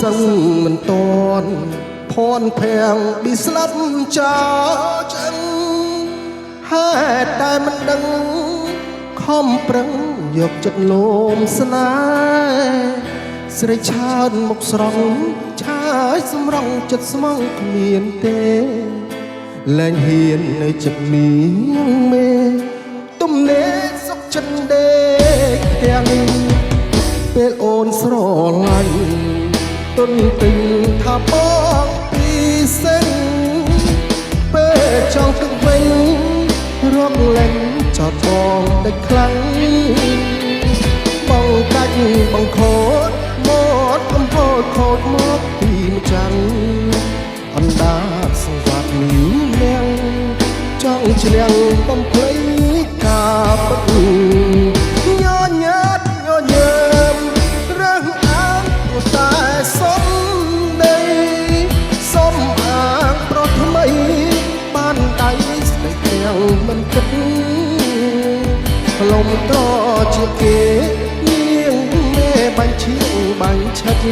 សឹងមិនតន់ភ័ណ្ឌភាំងប៊ីស្លាប់ចោចឹងហេតុតែមិនដឹងខំប្រឹងយកចិត្តលោមស្នេហ៍ស្រីឆើនមុខស្រង់ឆាយសម្រងចិត្តស្មងគ្មានទេលែងហ៊ាននៅចិត្តមៀងមេទំនេរសុខចិត្តដេកទាំងពេលអូនស្រឡាញ់ទុនទិញថាបងពីសិនពេលចង់ទឹកវិញរកលែងចោតបងដាច់ខ្លាំងបងកាច់បងខូចមកកំហតខូចមកពីម្ចាំងអណ្ដាតសង្វាតមានលៀងចង់ឆ្លៀងបំភ្លៃការពិតញញើតញញើមរើសអើងតែសុំដីសុំអាងប្រថ្មីបានដៃស្ដីទាំងមិនគិតផ្លុំត្រជាគេនាងមេបាញ់ឈៀងបាញ់ឆិត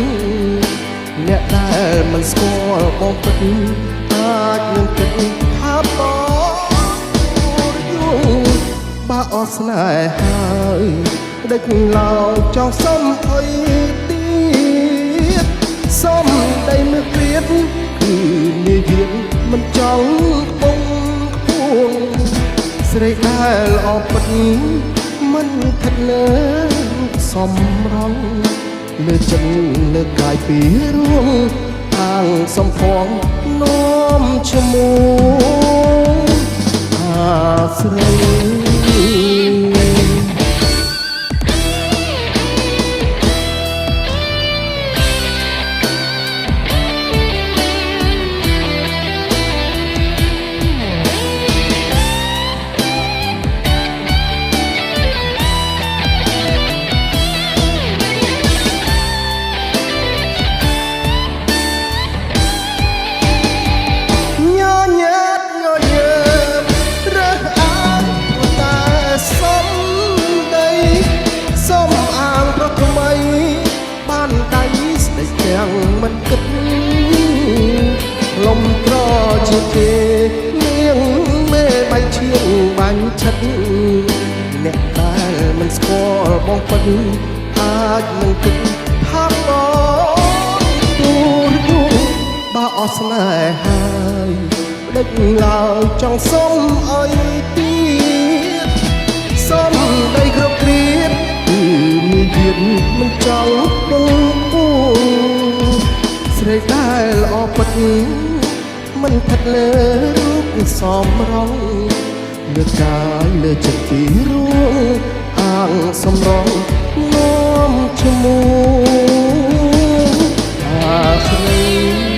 អ្នកដែលមិនស្គាល់បងពិតអាចនឹងគិតថាបងយូរបើអស់ស្នេហ៍ហើយដេចឡើយចង់សុំអីទៀតសុំដីមើលព្រាតគឺនាយានមិនចង់បងខ្ពងស្រីដែលល្អពិតមិនថិតលើសំរងលើចិត្តលើកាយពីរួងអាងសំផងនោមឈ្មោះអាស្រីមិនគិតលំត្រជាគេនាងមេបាញ់ឈៀងបាញ់ឆិតអ្នកដែលមិនស្គាល់បងពិតអាចនឹងគិតថាបងទូរយូរបើអស់ស្នេហ៍ហើយដេចឡើយចង់សុំអីទៀតសុំដីគ្រប់គ្រាគឺមានទៀតមិនចង់បងស្រីដែលល្អពិតមិនថិតលើរូបសមរងលើកាយលើចិត្តពីរួងអាងសំរងនោមឈ្មោះអាស្រី